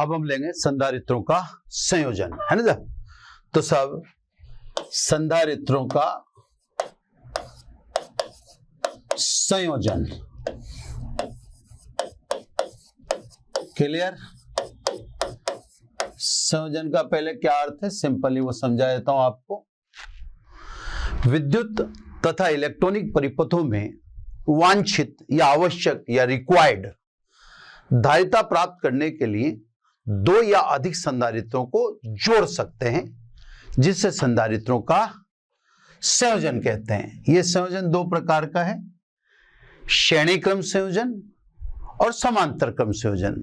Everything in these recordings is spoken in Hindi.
अब हम लेंगे संधारित्रों का संयोजन, है ना। तो सब संधारित्रों का संयोजन, क्लियर। संयोजन का पहले क्या अर्थ है, सिंपली वो समझा देता हूं आपको। विद्युत तथा इलेक्ट्रॉनिक परिपथों में वांछित या आवश्यक या रिक्वायर्ड धारिता प्राप्त करने के लिए दो या अधिक संधारित्रों को जोड़ सकते हैं, जिससे संधारित्रों का संयोजन कहते हैं। यह संयोजन दो प्रकार का है, श्रेणी क्रम संयोजन और समांतर क्रम संयोजन।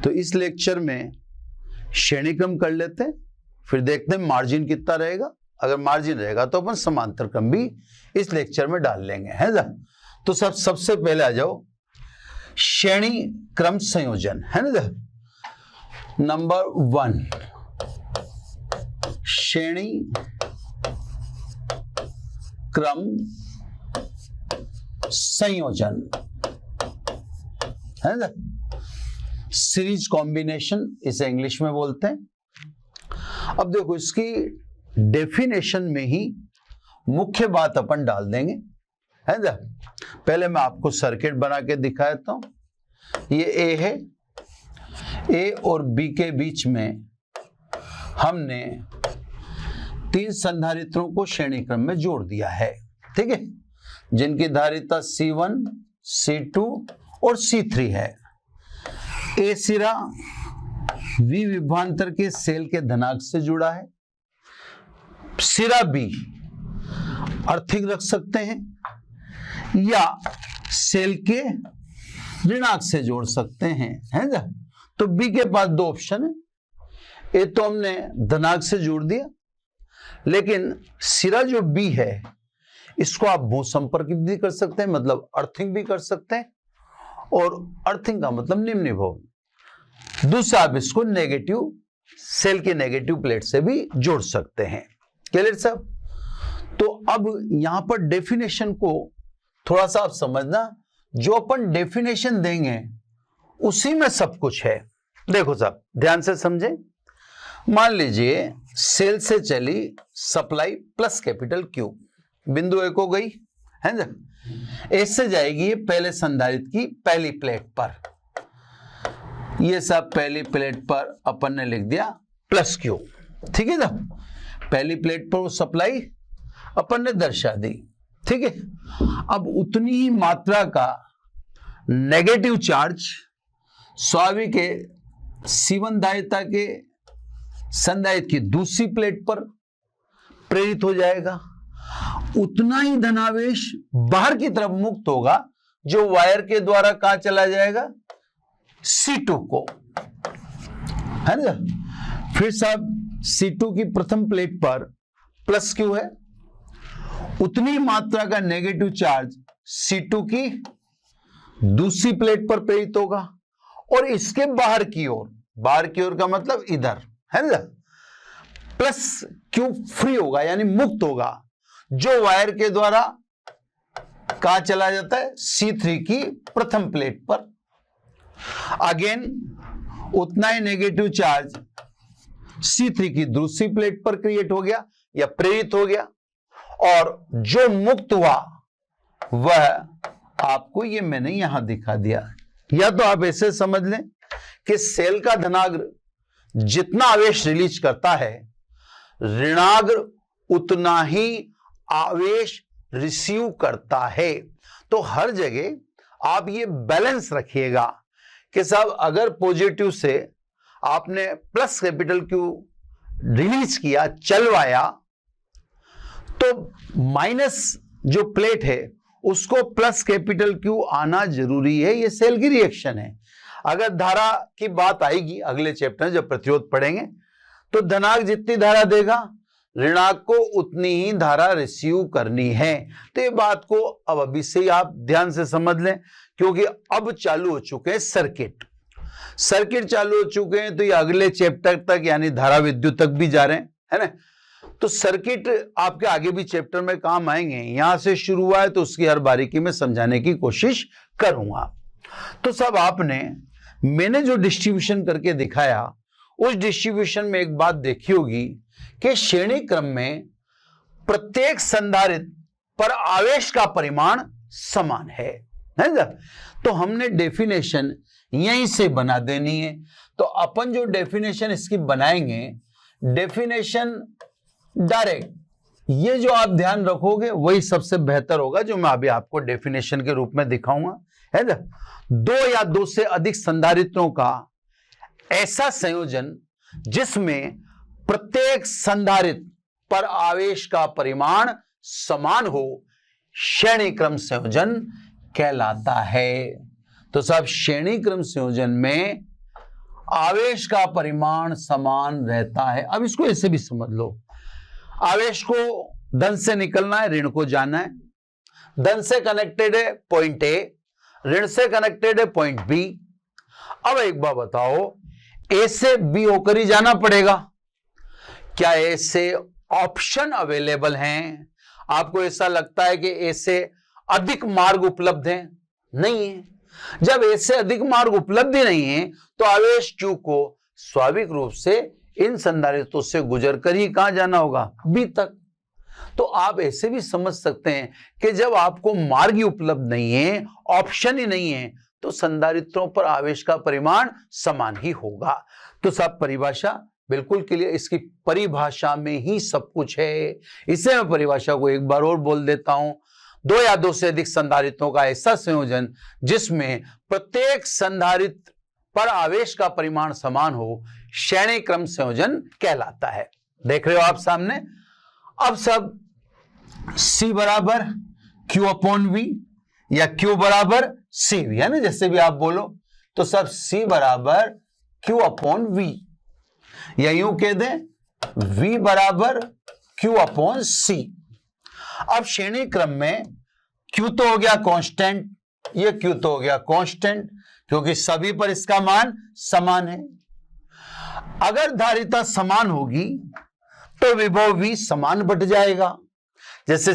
तो इस लेक्चर में श्रेणी क्रम कर लेते हैं, फिर देखते हैं मार्जिन कितना रहेगा। अगर मार्जिन रहेगा तो अपन समांतर क्रम भी इस लेक्चर में डाल लेंगे, है ना। तो सबसे पहले आ जाओ श्रेणी क्रम संयोजन, है ना। नंबर 1 श्रेणी क्रम संयोजन, है ना। सीरीज कॉम्बिनेशन इसे इंग्लिश में बोलते हैं। अब देखो इसकी डेफिनेशन में ही मुख्य बात अपन डाल देंगे, है ना। पहले मैं आपको सर्किट बना के दिखा देता हूं। ये ए है, ए और बी के बीच में हमने 3 संधारित्रों को श्रेणी क्रम में जोड़ दिया है, ठीक है, जिनकी धारिता C1, C2 और C3 है। ए सिरा V विभवांतर के सेल के धनात्मक से जुड़ा है, सिरा बी अर्थिंग रख सकते हैं या सेल के ऋणांक से जोड़ सकते हैं, है ना। तो बी के पास 2 ऑप्शन है। ए तो हमने धनात्मक से जोड़ दिया, लेकिन सिरा जो बी है इसको आप भू संपर्क भी कर सकते हैं, मतलब अर्थिंग भी कर सकते हैं, और अर्थिंग का मतलब निम्न विभव। दूसरा आप इसको नेगेटिव सेल के नेगेटिव प्लेट से भी जोड़ सकते हैं, क्लियर साहब। तो अब यहां पर डेफिनेशन को थोड़ा सा आप समझना, जो अपन डेफिनेशन देंगे उसी में सब कुछ है। देखो साहब ध्यान से समझे। मान लीजिए सेल से चली सप्लाई प्लस कैपिटल क्यू, बिंदु ए को गई, है ना। इससे जाएगी पहले संधारित्र की पहली प्लेट पर। ये सब पहली प्लेट पर अपन ने लिख दिया प्लस क्यू, ठीक है ना। पहली प्लेट पर वो सप्लाई अपन ने दर्शा दी, ठीक है। अब उतनी ही मात्रा का नेगेटिव चार्ज स्वाभाविक है C1 धारिता के संधारित्र की दूसरी प्लेट पर प्रेरित हो जाएगा। उतना ही धनावेश बाहर की तरफ मुक्त होगा, जो वायर के द्वारा कहां चला जाएगा, C2 को, है ना। फिर साहब C2 की प्रथम प्लेट पर प्लस क्यू है, उतनी मात्रा का नेगेटिव चार्ज C2 की दूसरी प्लेट पर प्रेरित होगा, और इसके बाहर की ओर का मतलब इधर, है ना, प्लस क्यू फ्री होगा यानी मुक्त होगा, जो वायर के द्वारा कहां चला जाता है, C3 की प्रथम प्लेट पर। अगेन उतना ही नेगेटिव चार्ज C3 की दूसरी प्लेट पर क्रिएट हो गया या प्रेरित हो गया, और जो मुक्त हुआ वह आपको ये मैंने यहां दिखा दिया। या तो आप ऐसे समझ लें कि सेल का धनाग्र जितना आवेश रिलीज करता है, ऋणाग्र उतना ही आवेश रिसीव करता है। तो हर जगह आप ये बैलेंस रखिएगा कि साहब अगर पॉजिटिव से आपने प्लस कैपिटल क्यू रिलीज किया, चलवाया, तो माइनस जो प्लेट है उसको प्लस कैपिटल क्यू आना जरूरी है। ये सेल की रिएक्शन है। अगर धारा की बात आएगी अगले चैप्टर में जब प्रतिरोध पढ़ेंगे, तो धनात्मक जितनी धारा देगा, ऋणात्मक को उतनी ही धारा रिसीव करनी है। तो ये बात को अब अभी से आप ध्यान से समझ लें, क्योंकि अब चालू हो चुके हैं सर्किट चालू हो चुके हैं, तो ये अगले चैप्टर तक यानी धारा विद्युत तक भी जा रहे हैं, है ना। तो सर्किट आपके आगे भी चैप्टर में काम आएंगे। यहां से शुरू हुआ है तो उसकी हर बारीकी में समझाने की कोशिश करूंगा। तो सब आपने मैंने जो डिस्ट्रीब्यूशन करके दिखाया उस डिस्ट्रीब्यूशन में एक बात देखी होगी कि श्रेणी क्रम में प्रत्येक संधारित्र पर आवेश का परिमाण समान है ना? तो हमने डेफिनेशन यहीं से बना देनी है। तो अपन जो डेफिनेशन इसकी बनाएंगे, डेफिनेशन डायरेक्ट, ये जो आप ध्यान रखोगे वही सबसे बेहतर होगा, जो मैं अभी आपको डेफिनेशन के रूप में दिखाऊंगा, है ना? दो या दो से अधिक संधारित्रों का ऐसा संयोजन जिसमें प्रत्येक संधारित्र पर आवेश का परिमाण समान हो, श्रेणी क्रम संयोजन कहलाता है। तो साहब श्रेणी क्रम संयोजन में आवेश का परिमाण समान रहता है। अब इसको ऐसे भी समझ लो, आवेश को धन से निकलना है, ऋण को जाना है। धन से कनेक्टेड है पॉइंट ए, ऋण से कनेक्टेड है पॉइंट बी। अब एक बात बताओ, ए से बी होकर ही जाना पड़ेगा? क्या ए से ऑप्शन अवेलेबल हैं? आपको ऐसा लगता है कि ए से अधिक मार्ग उपलब्ध हैं? नहीं है। जब ए से अधिक मार्ग उपलब्ध ही नहीं है तो आवेश Q को स्वाभाविक रूप से इन संधारित्रों से गुजर कर ही कहां जाना होगा? बी तक। तो आप ऐसे भी समझ सकते हैं कि जब आपको मार्ग ही उपलब्ध नहीं है, ऑप्शन ही नहीं है, तो संधारित्रों पर आवेश का परिमाण समान ही होगा। तो सब परिभाषा बिल्कुल क्लियर, इसकी परिभाषा में ही सब कुछ है। इसे मैं परिभाषा को एक बार और बोल देता हूं। दो या दो से अधिक संधारित्रों का ऐसा संयोजन जिसमें प्रत्येक संधारित्र पर आवेश का परिमाण समान हो, श्रेणी क्रम संयोजन कहलाता है। देख रहे हो आप सामने। अब सब C बराबर Q अपॉन V या Q बराबर CV, है ना? जैसे भी आप बोलो तो सब C बराबर Q अपॉन V, या यूं कह दें V बराबर Q अपॉन C। अब श्रेणी क्रम में Q तो हो गया कांस्टेंट, ये Q तो हो गया कांस्टेंट, क्योंकि सभी पर इसका मान समान है। अगर धारिता समान होगी तो विभव V समान बट जाएगा। जैसे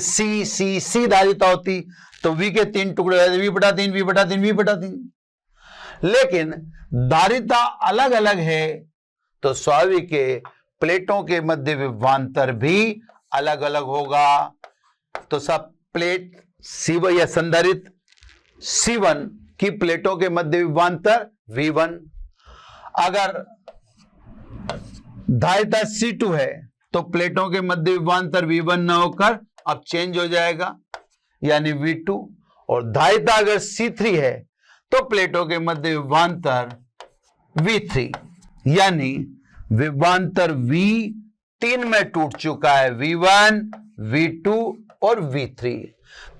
C धारिता होती तो V के 3 टुकड़े हो जाते, V/3 V/3 V/3। लेकिन धारिता अलग अलग है तो स्वाभाविक है प्लेटों के मध्य विभवांतर भी अलग अलग होगा। तो सब प्लेट C1 या संधारित्र C1 की प्लेटों के मध्य विभवांतर V1। अगर धारिता C2 है तो प्लेटों के मध्य विभवांतर V1 न होकर अब चेंज हो जाएगा, यानी V2। और धारिता अगर C3 है तो प्लेटों के मध्य विभवांतर V3, यानी विभवांतर V3 में टूट चुका है, V1, V2 और V3।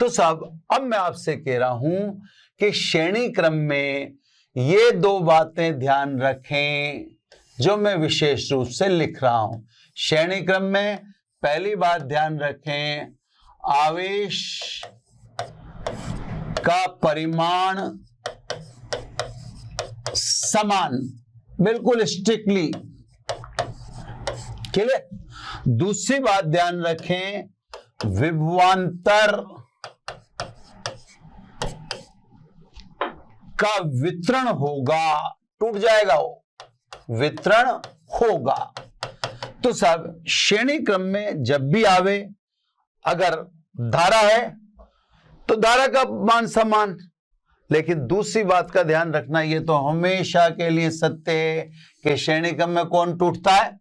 तो साहब अब मैं आपसे कह रहा हूं कि श्रेणी क्रम में ये दो बातें ध्यान रखें जो मैं विशेष रूप से लिख रहा हूं। श्रेणी क्रम में पहली बात ध्यान रखें, आवेश का परिमाण समान, बिल्कुल स्ट्रिक्टली क्लियर। दूसरी बात ध्यान रखें, विभवांतर का वितरण होगा, टूट जाएगा वो, वितरण होगा। तो साहब श्रेणी क्रम में जब भी आवे, अगर धारा है तो धारा का मान समान। लेकिन दूसरी बात का ध्यान रखना, ये तो हमेशा के लिए सत्य है कि श्रेणी क्रम में कौन टूटता है?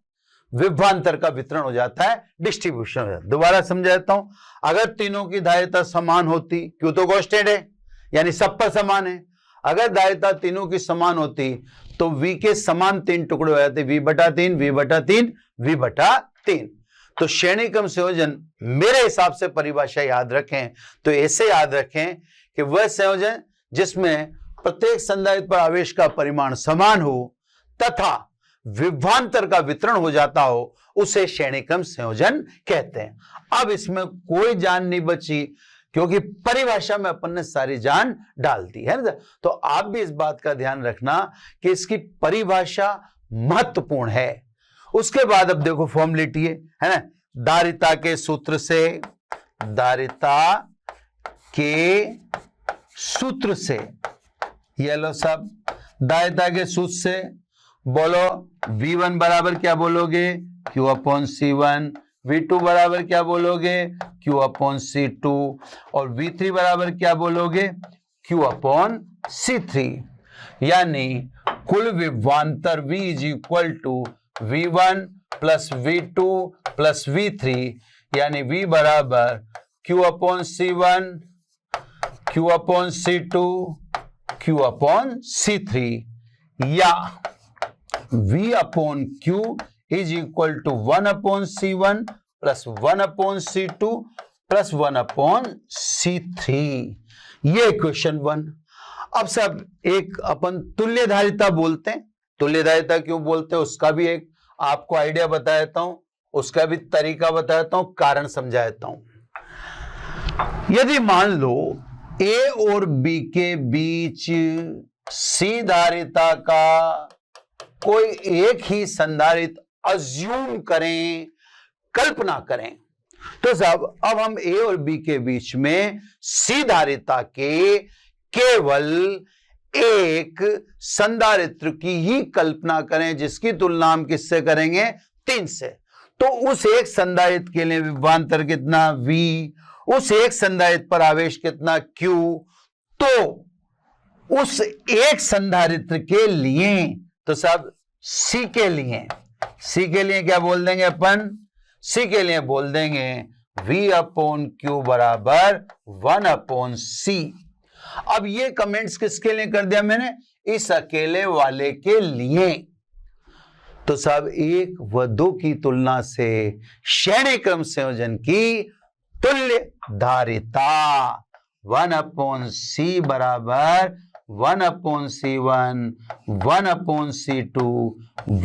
विभवांतर का वितरण हो जाता है, डिस्ट्रीब्यूशन हो जाता है। दोबारा समझाता हूं, अगर तीनों की धारिता समान होती, क्यों तो कांस्टेंट है यानी सब पर समान है, अगर धारिता तीनों की समान होती तो V के समान 3 टुकड़े हो जाते, V/3 V/3 V/3। तो श्रेणी क्रम संयोजन मेरे हिसाब से परिभाषा याद रखें तो ऐसे याद रखें कि वह संयोजन जिसमें प्रत्येक संधारित्र पर आवेश का परिमाण समान हो तथा विभवांतर का वितरण हो जाता हो, उसे श्रेणी क्रम संयोजन कहते हैं। अब इसमें कोई जान नहीं बची क्योंकि परिभाषा में अपन ने सारी जान डाल दी है ना। तो आप भी इस बात का ध्यान रखना कि इसकी परिभाषा महत्वपूर्ण है। उसके बाद अब देखो फॉर्मुलेटी है ना, धारिता के सूत्र से, धारिता के सूत्र से, ये लो सब दायता के सूत्र से बोलो V1 बराबर क्या बोलोगे, Q अपॉन C1, V2 बराबर क्या बोलोगे, Q अपॉन C2 और V3 बराबर क्या बोलोगे, Q अपॉन C3। यानी कुल विभवांतर V is equal to V1 plus V2 plus V3, यानी V बराबर Q upon C1, Q upon C2, Q upon C3, या V upon Q is equal to 1 upon C1 plus 1 upon C2 plus 1 upon C3। ये क्वेश्चन 1। अब सब एक अपन तुल्य धारिता बोलते हैं। तुल्य धारिता क्यों बोलते हैं उसका भी एक आपको आइडिया बता देता हूं, उसका भी तरीका बता देता हूं, कारण समझा देता हूं। यदि मान लो A और B के बीच C धारिता का कोई एक ही संधारित्र अज्यूम करें, कल्पना करें, तो साहब अब हम A और B के बीच में C धारिता के केवल एक संधारित्र की ही कल्पना करें, जिसकी तुलना हम किससे करेंगे, 3 से। तो उस एक संधारित्र के लिए विभवांतर कितना V, उस एक संधारित्र पर आवेश कितना Q। तो उस एक संधारित्र के लिए तो साहब C के लिए क्या बोल देंगे अपन, C के लिए बोल देंगे V अपॉन Q बराबर 1 अपॉन C। अब ये कमेंट्स किसके लिए कर दिया मैंने, इस अकेले वाले के लिए। तो साहब एक व दो की तुलना से श्रेणी क्रम संयोजन की तुल्य धारिता 1 अपॉन C बराबर 1 upon C1, 1 upon C2,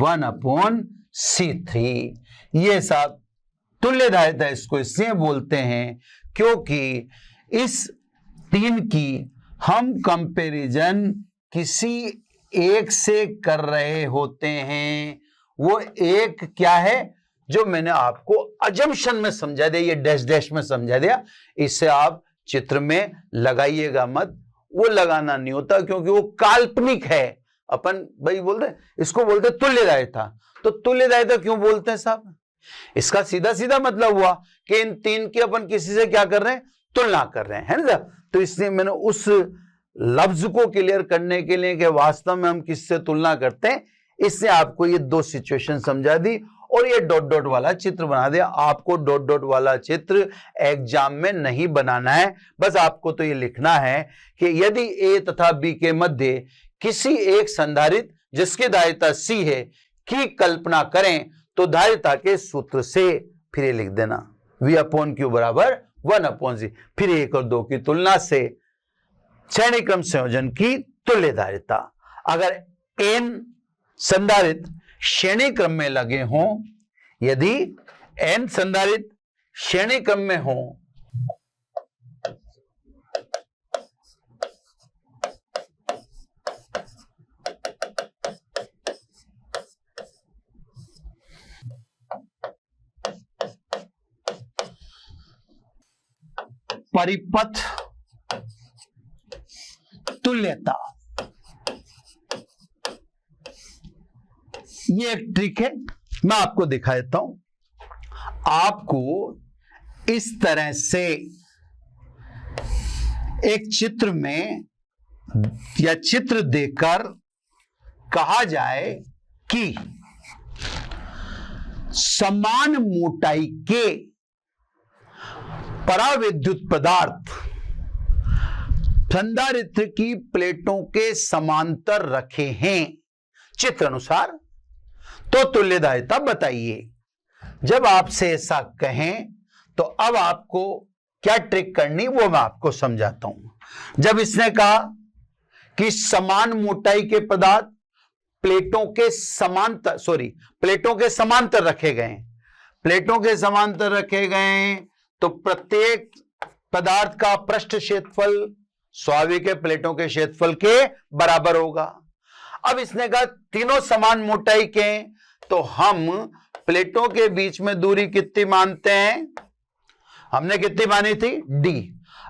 1 upon C3। ये साहब तुल्य धारिता इसको इसलिए बोलते हैं क्योंकि इस 3 की हम कंपैरिजन किसी एक से कर रहे होते हैं। वो एक क्या है जो मैंने आपको अजम्पशन में समझा दिया, ये डैश डैश में समझा दिया, इससे आप चित्र में लगाइएगा मत, वो लगाना नहीं होता क्योंकि वो काल्पनिक है। अपन भाई बोलते इसको बोलते तुल्य धारिता। तो तुल्य धारिता क्यों बोलते हैं साहब, इसका सीधा सीधा मतलब हुआ कि इन 3 की अपन किसी से क्या कर रहे हैं, तुलना कर रहे हैं, है ना। तो इसलिए मैंने उस लफ्ज को क्लियर करने के लिए कि वास्तव में हम किससे तुलना करते हैं, इससे आपको ये 2 सिचुएशन समझा दी और ये डॉट डॉट वाला चित्र बना दिया। आपको डॉट डॉट वाला चित्र एग्जाम में नहीं बनाना है, बस आपको तो ये लिखना है कि यदि A तथा B के मध्य किसी एक संधारित्र जिसकी धारिता C है की कल्पना करें तो धारिता के सूत्र से, फिर ये लिख देना V अपॉन Q बराबर 1 अपॉन C, फिर 1 और 2 की तुलना से श्रेणी क्रम संयोजन की तुल्य धारिता। अगर n संधारित्र श्रेणी क्रम में लगे हों, यदि n संधारित्र श्रेणी क्रम में हों, परिपथ तुल्यता, ये एक ट्रिक है, मैं आपको दिखा देता हूं। आपको इस तरह से एक चित्र में या चित्र देकर कहा जाए कि समान मोटाई के पराविद्युत पदार्थ संधारित्र की प्लेटों के समांतर रखे हैं चित्र अनुसार, तो तुल्य धारिता बताइए। जब आपसे ऐसा कहें तो अब आपको क्या ट्रिक करनी वो मैं आपको समझाता हूं। जब इसने कहा कि समान मोटाई के पदार्थ प्लेटों के समांतर रखे गए, प्लेटों के समांतर रखे गए, तो प्रत्येक पदार्थ का पृष्ठ क्षेत्रफल स्वाभाविक है प्लेटों के क्षेत्रफल के बराबर होगा। अब इसने कहा तीनों समान मोटाई के, तो हम प्लेटों के बीच में दूरी कितनी मानते हैं, हमने कितनी मानी थी, d।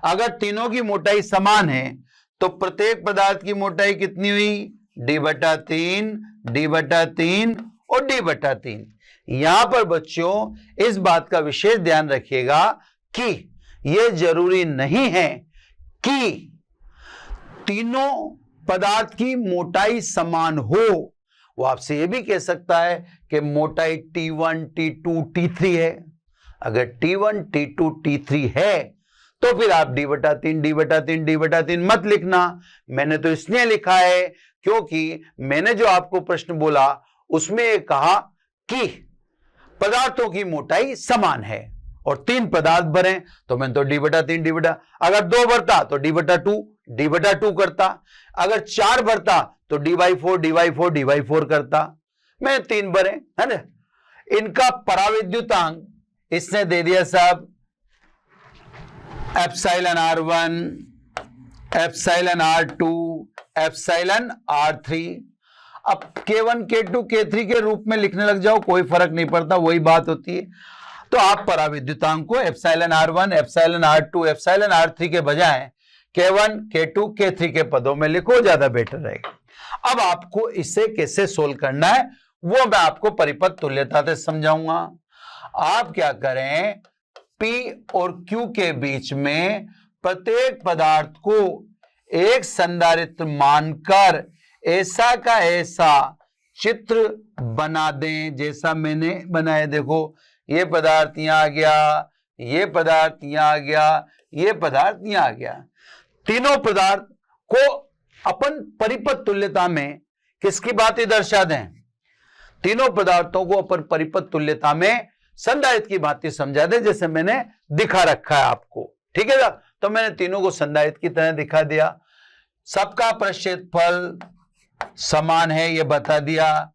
अगर तीनों की मोटाई समान है तो प्रत्येक पदार्थ की मोटाई कितनी हुई, d/3, d/3 और d/3। यहां पर बच्चों इस बात का विशेष ध्यान रखिएगा कि यह जरूरी नहीं है कि तीनों पदार्थ की मोटाई समान हो। वो आपसे यह भी कह सकता है कि मोटाई T1, T2, T3 है। अगर T1, T2, T3 है तो फिर आप d/3, d/3, d/3 मत लिखना। मैंने तो इसलिए लिखा है क्योंकि मैंने जो आपको प्रश्न बोला उसमें कहा कि पदार्थों की मोटाई समान है और 3 पदार्थ भरे तो मैंने तो d/3, अगर 2 भरता तो d/2 करता, अगर 4 भरता तो d/4, d/4, d/4 करता। मैं 3 भरे है ना। इनका पराविद्युतांक इसने दे दिया साहब epsilon r1, epsilon r2, epsilon r3। अब K1, K2, K3 के रूप में लिखने लग जाओ, कोई फर्क नहीं पड़ता, वही बात होती है। तो आप पराविद्युतांक को epsilon r1, epsilon r2, epsilon r3 के बजाय K1, K2, K3 के पदों में लिखो, ज्यादा बेटर रहेगा। अब आपको इसे कैसे सोल्व करना है वो मैं आपको परिपथ तुल्यता से समझाऊंगा। आप क्या करें, P और Q के बीच में प्रत्येक पदार्थ को एक संधारित्र मानकर ऐसा का ऐसा चित्र बना दें जैसा मैंने बनाया। देखो ये पदार्थ यहां आ गया, ये पदार्थ यहां आ गया, ये पदार्थ यहां आ गया। तीनों पदार्थ को अपन परिपथ तुल्यता में किसकी बातें दर्शा दें? तीनों पदार्थों को अपन परिपथ तुल्यता में संधारित्र की भांति समझा दे जैसे मैंने दिखा रखा है आपको। ठीक है ना? तो मैंने तीनों को संधारित्र की तरह दिखा दिया। सबका प्रक्षेपफल समान है ये बता दिया।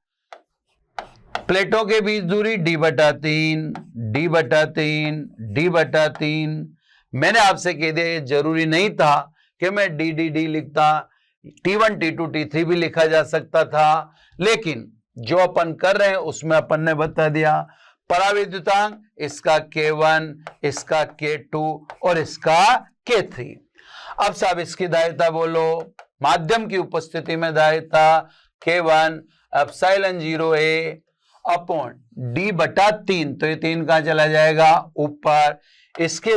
प्लेटों के बीच दूरी d/3, d/3, d/3। मैंने आपसे कह दिया ये जरूरी नहीं था कि मैं d लिखता, T1, T2, T3 भी लिखा जा सकता था, लेकिन जो अपन कर रहे हैं उसमें अपन ने बता दिया। पराविद्युतांक इसका K1, इसका K2 और इसका K3। अब साहब इसकी दायिता बोलो। माध्यम की उपस्थिति में दायिता K1 epsilon 0A upon d/3। तो ये 3 कहां चला जाएगा? ऊपर। इसके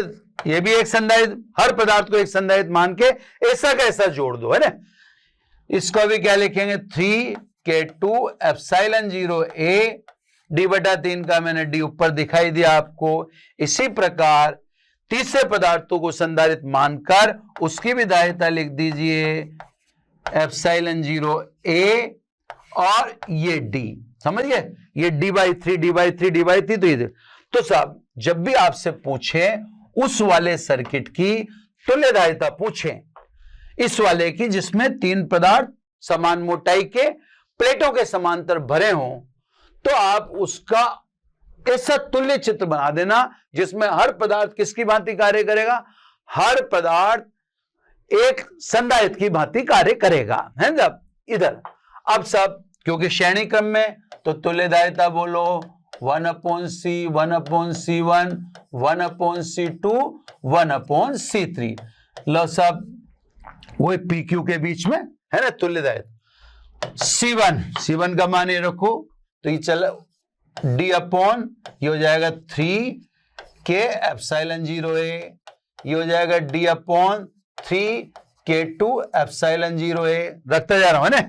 ये भी एक संधारित्र, हर पदार्थ को एक संधारित्र मान के ऐसा का ऐसा जोड़ दो, है ना। इसको भी क्या लिखेंगे? 3K2 एप्सिलॉन 0A d/3 का मैंने d ऊपर दिखाई दिया आपको। इसी प्रकार तीसरे पदार्थों को संधारित्र मानकर उसकी भी दायिता लिख दीजिए एप्सिलॉन 0A और ये d। समझ गए? ये d/3, d/3, d/3। तो साहब जब भी आपसे पूछे उस वाले सर्किट की तुल्य दायिता पूछें, इस वाले की जिसमें 3 पदार्थ समान मोटाई के प्लेटों के समांतर भरे हों, तो आप उसका ऐसा तुल्य चित्र बना देना जिसमें हर पदार्थ किसकी भांति कार्य करेगा? हर पदार्थ एक संधारित्र की भांति कार्य करेगा, है ना। इधर अब सब क्योंकि श्रेणी क्रम में, तो तुल्य दायिता बोलो 1/C, 1/C1, 1/C2, 1/C3। लो सब वो PQ के बीच में है ना तुल्य दायिता। C1 का मान ये रखो, तो ये चला d/, ये हो जाएगा 3K एप्सिलॉन 0A, ये हो जाएगा d/3K2 एप्सिलॉन 0A। रखता जा रहा हूं है ना।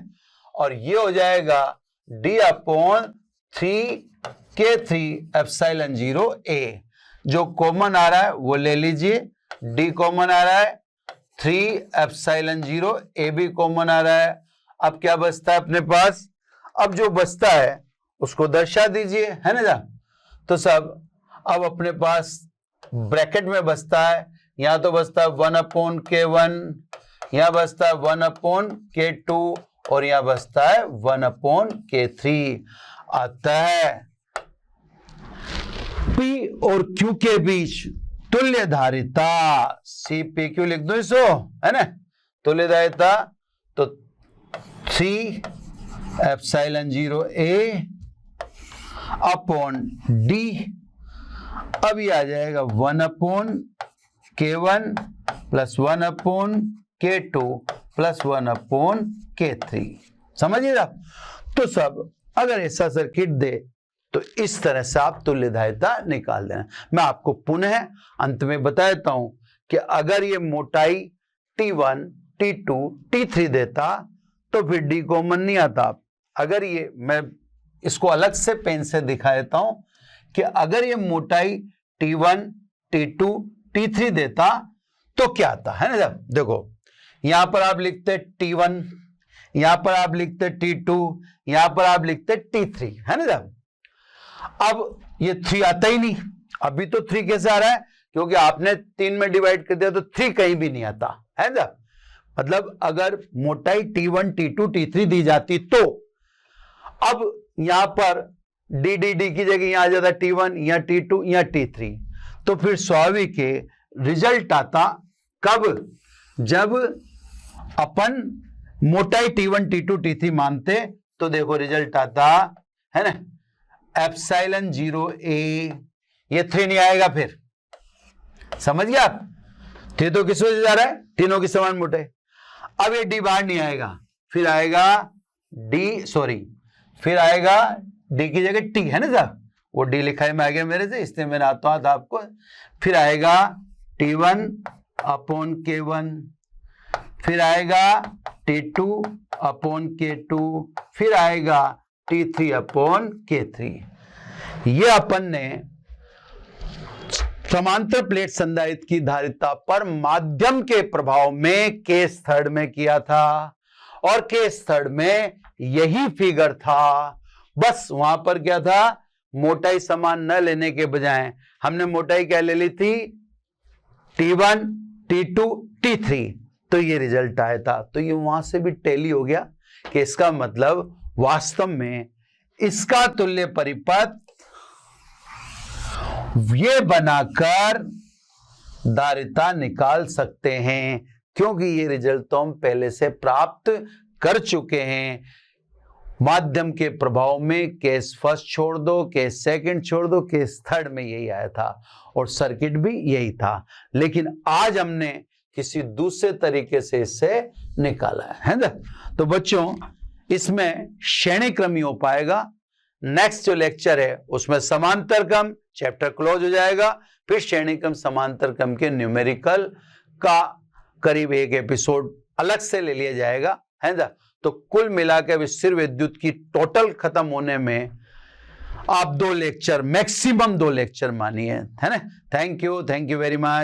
और ये हो जाएगा d/3K3 एप्सिलॉन 0A। जो कॉमन आ रहा है वो ले लीजिए, d कॉमन आ रहा है, 3 एप्सिलॉन 0A भी कॉमन आ रहा है। अब क्या बचता है अपने पास? अब जो बचता है उसको दर्शा दीजिए, है ना। तो सब अब अपने पास ब्रैकेट में बचता है, यहां तो बचता है 1/K1, यहां बचता है 1/K2 और यहां बचता है 1/K3। आता है P और Q के बीच तुल्य धारिता, CPQ लिख दो इसको, है ना। तुल्य धारिता तो 3 एप्सिलॉन 0A अपॉन D। अब ये आ जाएगा 1/K1 plus 1/K2 plus 1/K3। समझिए आप। तो सब अगर ऐसा सर्किट दे तो इस तरह से आप तुल्यधारिता निकाल देना। मैं आपको पुनः अंत में बता देता हूं कि अगर ये मोटाई T1, T2, T3 देता तो फिर D कॉमन नहीं आता। अगर ये, मैं इसको अलग से पेन से दिखा देता हूं कि अगर ये मोटाई T1, T2, T3 देता तो क्या आता है ना। जब देखो यहां पर आप लिखते T1, यहां पर आप लिखते T2, यहां पर आप लिखते T3, है ना। जब अब ये 3 आता ही नहीं। अभी तो 3 कैसे आ रहा है, क्योंकि आपने 3 में डिवाइड कर दिया तो 3 कहीं भी नहीं आता है ना। मतलब अगर मोटाई T1, T2, T3 दी जाती तो अब यहां पर डी की जगह यहां आ जाता T1 या T2 या T3, तो फिर स्वाभाविक है रिजल्ट आता कब, जब अपन मोटाई T1, T2, T3 मानते तो देखो रिजल्ट आता है ना एप्सिलॉन 0A। ये 3 नहीं आएगा फिर, समझ गया आप। 3 तो किस वजह से जा रहा है, तीनों की समान मोटाई। अब ये D बाहर नहीं आएगा, फिर आएगा फिर आएगा D की जगह T, है ना साहब। वो D लिखा है मैं आ गया मेरे से, इसलिए मैंने आता था आपको। फिर आएगा T1 अपॉन K1, फिर आएगा T2 अपॉन K2, फिर आएगा T3 अपॉन K3। ये अपन ने समांतर प्लेट संधारित्र की धारिता पर माध्यम के प्रभाव में केस थर्ड में किया था, और केस थर्ड में यही फिगर था। बस वहां पर क्या था, मोटाई समान न लेने के बजाय हमने मोटाई क्या ले ली थी, T1, T2, T3, तो ये रिजल्ट आया था। तो ये वहां से भी टैली हो गया कि इसका मतलब वास्तव में इसका तुल्य परिपथ ये बनाकर धारिता निकाल सकते हैं, क्योंकि ये रिजल्ट तो हम पहले से प्राप्त कर चुके हैं। माध्यम के प्रभाव में केस फर्स्ट छोड़ दो, केस सेकंड छोड़ दो, केस थर्ड में यही आया था और सर्किट भी यही था। लेकिन आज हमने किसी दूसरे तरीके से इससे निकाला है ना। तो बच्चों इसमें श्रेणी क्रम ही हो पाएगा। नेक्स्ट जो लेक्चर है उसमें समांतर क्रम चैप्टर क्लोज हो जाएगा, फिर श्रेणी क्रम समांतर क्रम के न्यूमेरिकल का करीब एक एपिसोड अलग से ले लिया जाएगा, है ना। तो कुल मिलाकर स्थिर विद्युत की टोटल खत्म होने में आप 2 लेक्चर, मैक्सिमम 2 लेक्चर मानिए, है ना। Thank you very much.